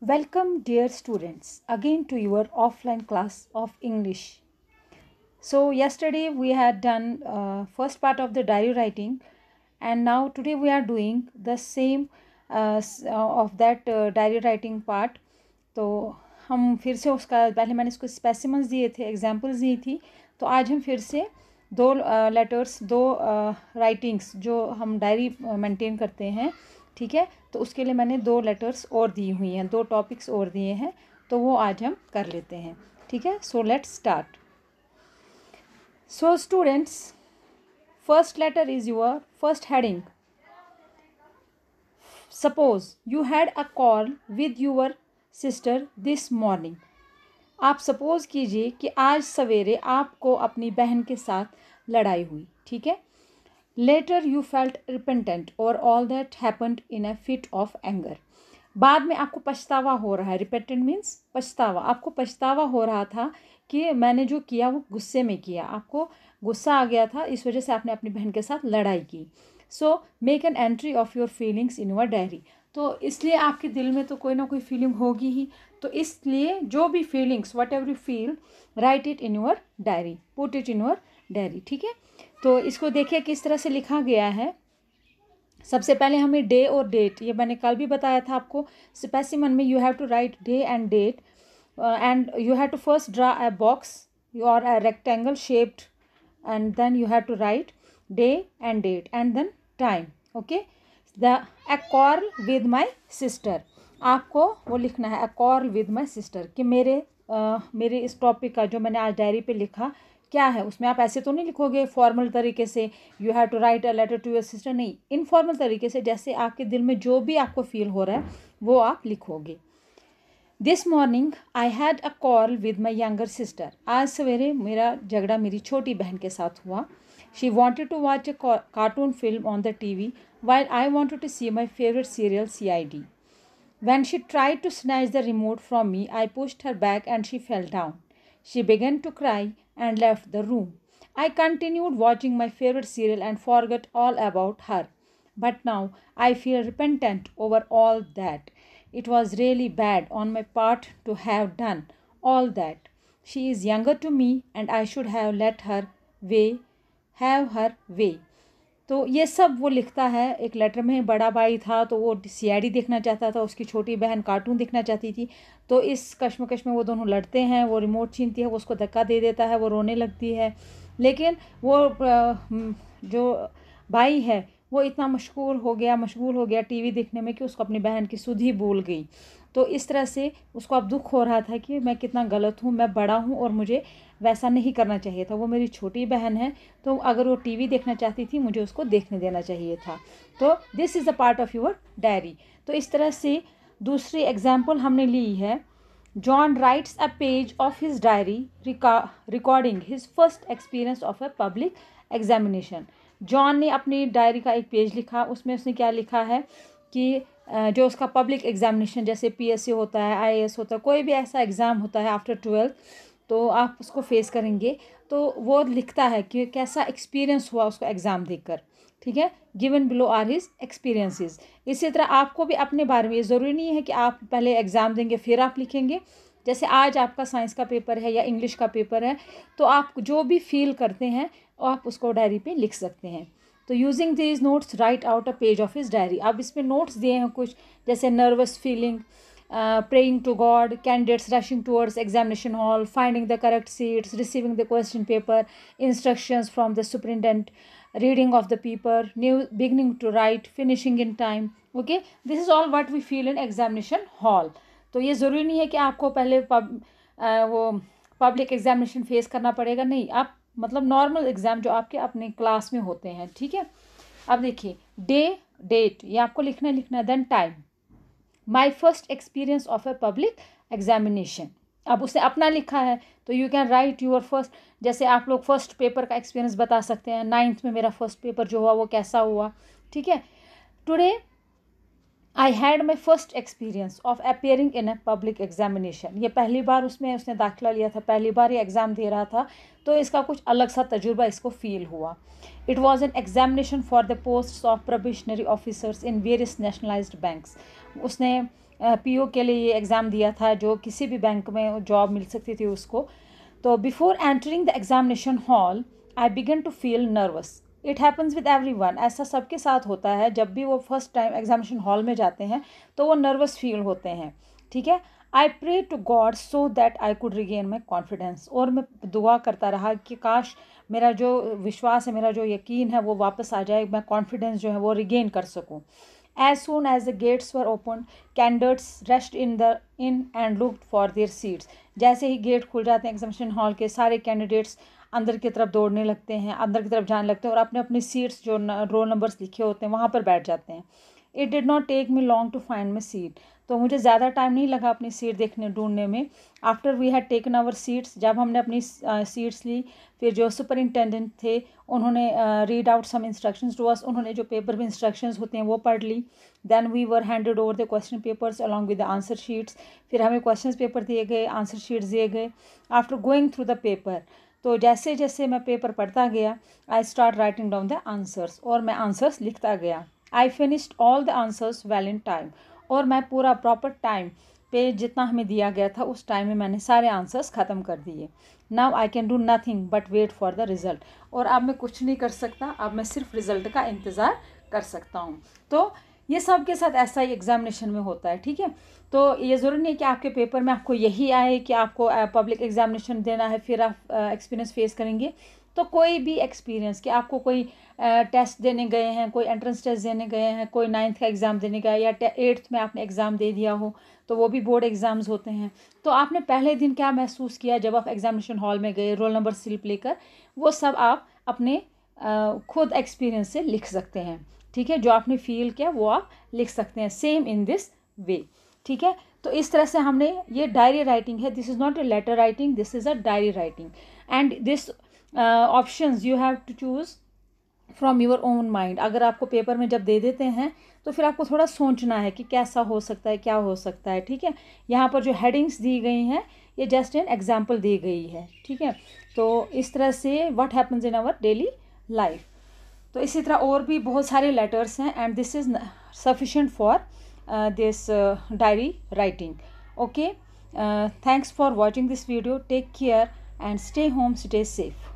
Welcome, dear students, again to your offline class of English. So, yesterday we had done first part of the diary writing, and now today we are doing the same of that diary writing part. तो हम फिर से उसका पहले मैंने इसको स्पेसिमन्स दिए थे, एग्जाम्पल्स दी थी, तो आज हम फिर से दो लेटर्स, दो राइटिंग्स जो हम डायरी मेंटेन करते हैं, ठीक है, तो उसके लिए मैंने दो लेटर्स और दी हुई हैं, दो टॉपिक्स और दिए हैं, तो वो आज हम कर लेते हैं, ठीक है. So let's start. So students, first letter is your first heading. Suppose you had a call with your sister this morning. आप सपोज कीजिए कि आज सवेरे आपको अपनी बहन के साथ लड़ाई हुई, ठीक है. लेटर यू फेल्ट रिपेंटेंट और all that happened in a fit of anger. बाद में आपको पछतावा हो रहा है. रिपेंटेंट मीन्स पछतावा. आपको पछतावा हो रहा था कि मैंने जो किया वो गुस्से में किया, आपको गुस्सा आ गया था, इस वजह से आपने अपनी बहन के साथ लड़ाई की. So make an entry of your feelings in your diary. तो इसलिए आपके दिल में तो कोई ना कोई फीलिंग होगी ही, तो इसलिए जो भी feelings what ever you feel, right it in your diary, put it in your diary, ठीक है. तो इसको देखिए किस तरह से लिखा गया है. सबसे पहले हमें डे और डेट, ये मैंने कल भी बताया था आपको. स्पेसिमन में you have to write day and date, and you have to first draw a box or a rectangle shaped, and then you have to write day and date and then time. Okay, the a quarrel with my sister. आपको वो लिखना है a quarrel with my sister, कि मेरे इस topic का जो मैंने आज डायरी पे लिखा क्या है. उसमें आप ऐसे तो नहीं लिखोगे फॉर्मल तरीके से, you have to write a letter to your sister, नहीं, इनफॉर्मल तरीके से, जैसे आपके दिल में जो भी आपको फील हो रहा है वो आप लिखोगे. This morning I had a call with my younger sister. आज सवेरे मेरा झगड़ा मेरी छोटी बहन के साथ हुआ. She wanted to watch a cartoon film on the TV while I wanted to see my favorite serial CID. When she tried to snatch the remote from me, I pushed her back and she fell down. She began to cry and left the room. I continued watching my favorite serial and forgot all about her. But now I feel repentant over all that. It was really bad on my part to have done all that. She is younger to me and I should have let her have her way. तो ये सब वो लिखता है एक letter में. बड़ा भाई था तो वो CID देखना चाहता था, उसकी छोटी बहन कार्टून देखना चाहती थी, तो इस कश्मकश में वो दोनों लड़ते हैं. वो रिमोट छीनती है, वो उसको धक्का दे देता है, वो रोने लगती है. लेकिन वो जो भाई है वो इतना मशगूल हो गया TV देखने में कि उसको अपनी बहन की सुध ही भूल गई. तो इस तरह से उसको अब दुख हो रहा था कि मैं कितना गलत हूँ, मैं बड़ा हूँ और मुझे वैसा नहीं करना चाहिए था. वो मेरी छोटी बहन है, तो अगर वो TV देखना चाहती थी मुझे उसको देखने देना चाहिए था. तो this is the part of your diary. तो इस तरह से दूसरी एग्जाम्पल हमने ली है. John rights a page of his diary recording his first experience of a public examination. John ने अपनी डायरी का एक पेज लिखा. उसमें उसने क्या लिखा है कि जो उसका पब्लिक एग्जामिनेशन, जैसे PSC होता है, IAS होता है, कोई भी ऐसा एग्ज़ाम होता है आफ्टर 12th, तो आप उसको फेस करेंगे, तो वो लिखता है कि कैसा एक्सपीरियंस हुआ उसको एग्ज़ाम देकर, ठीक है. Given below are his experiences. इसी तरह आपको भी अपने बारे में, ये ज़रूरी नहीं है कि आप पहले एग्ज़ाम देंगे फिर आप लिखेंगे. जैसे आज आपका साइंस का पेपर है या इंग्लिश का पेपर है, तो आप जो भी फील करते हैं आप उसको डायरी पे लिख सकते हैं. तो using these notes right out a page of his diary. अब इसमें नोट्स दिए हैं कुछ, जैसे nervous feeling, praying to God, candidates rushing towards examination hall, finding the correct seats, receiving the question paper, instructions from the superintendent, reading of the paper, new beginning to write, finishing in time. Okay, this is all what we feel in examination hall. तो ये ज़रूरी नहीं है कि आपको पहले वो public examination face करना पड़ेगा, नहीं, आप मतलब नॉर्मल एग्ज़ाम जो आपके अपने क्लास में होते हैं, ठीक है. अब देखिए डे डेट ये आपको लिखना है. Then time, my first experience of a public examination. अब उसने अपना लिखा है, तो you can write your first. जैसे आप लोग फर्स्ट पेपर का एक्सपीरियंस बता सकते हैं. 9th में मेरा फर्स्ट पेपर जो हुआ वो कैसा हुआ, ठीक है. Today I had my first experience of appearing in a public examination. ये पहली बार उसने दाखिला लिया था, पहली बार ये एग्ज़ाम दे रहा था, तो इसका कुछ अलग सा तजुर्बा इसको फील हुआ. It was an examination for the post of probationary officers in various nationalised banks. उसने पीओ के लिए ये एग्ज़ाम दिया था, जो किसी भी बैंक में जॉब मिल सकती थी उसको। तो before entering the examination hall I began to feel nervous. It happens with everyone, ऐसा सबके साथ होता है। जब भी वो फर्स्ट टाइम एग्जामिनेशन हॉल में जाते हैं तो वो नर्वस फील होते हैं, ठीक है। I pray to God so that I could regain my confidence, और मैं दुआ करता रहा कि काश मेरा जो विश्वास है, मेरा जो यकीन है वो वापस आ जाए, मैं कॉन्फिडेंस जो है वो रिगेन कर सकूँ। As soon as the gates were opened, candidates rushed in and looked for their seats. जैसे ही गेट खुल जाते हैं एग्जामिनेशन हॉल के, सारे कैंडिडेट्स अंदर की तरफ दौड़ने लगते हैं, अंदर की तरफ जाने लगते हैं और अपने अपनी सीट्स जो रोल नंबर्स लिखे होते हैं वहाँ पर बैठ जाते हैं। It did not take me long to find my seat, तो मुझे ज़्यादा टाइम नहीं लगा अपनी सीट ढूंढने में। After we had taken our seats, जब हमने अपनी सीट्स ली, फिर जो सुपरिंटेंडेंट थे उन्होंने read out some instructions to us, उन्होंने जो पेपर में इंस्ट्रक्शंस होते हैं वो पढ़ ली। Then we were handed over the question papers along with the answer sheets, फिर हमें क्वेश्चन पेपर दिए गए, आंसर शीट्स दिए गए। After going through the paper, तो जैसे जैसे मैं पेपर पढ़ता गया, I start writing down the answers, और मैं आंसर्स लिखता गया। I finished all the answers well in time, और मैं पूरा प्रॉपर टाइम पे जितना हमें दिया गया था उस टाइम में मैंने सारे आंसर्स ख़त्म कर दिए। Now I can do nothing but wait for the result, और अब मैं कुछ नहीं कर सकता, अब मैं सिर्फ रिज़ल्ट का इंतज़ार कर सकता हूँ। तो ये सब के साथ ऐसा ही एग्जामिनेशन में होता है, ठीक है। तो ये ज़रूरी नहीं कि आपके पेपर में आपको यही आए कि आपको पब्लिक एग्जामिनेशन देना है फिर आप एक्सपीरियंस फेस करेंगे। तो कोई भी एक्सपीरियंस कि आपको कोई टेस्ट देने गए हैं, कोई एंट्रेंस टेस्ट देने गए हैं, कोई 9th का एग्ज़ाम देने गया, या 8th में आपने एग्ज़ाम दे दिया हो, तो वो भी बोर्ड एग्ज़ाम्स होते हैं। तो आपने पहले दिन क्या महसूस किया जब आप एग्जामिनेशन हॉल में गए रोल नंबर स्लिप लेकर, वो सब आप अपने खुद एक्सपीरियंस से लिख सकते हैं, ठीक है। जो आपने फील किया वो आप लिख सकते हैं, सेम इन दिस वे, ठीक है। तो इस तरह से हमने, ये डायरी राइटिंग है, this is not a letter writing, this is a diary writing. And this options you have to choose from your own mind. अगर आपको पेपर में जब दे देते हैं तो फिर आपको थोड़ा सोचना है कि कैसा हो सकता है, क्या हो सकता है, ठीक है। यहाँ पर जो हेडिंग्स दी गई हैं ये जस्ट एन एग्जाम्पल दी गई है, ठीक है। तो इस तरह से what happens in our daily life. तो इसी तरह और भी बहुत सारे लेटर्स हैं, and this is sufficient for this diary writing. Okay, thanks for watching this video, take care and stay home, stay safe.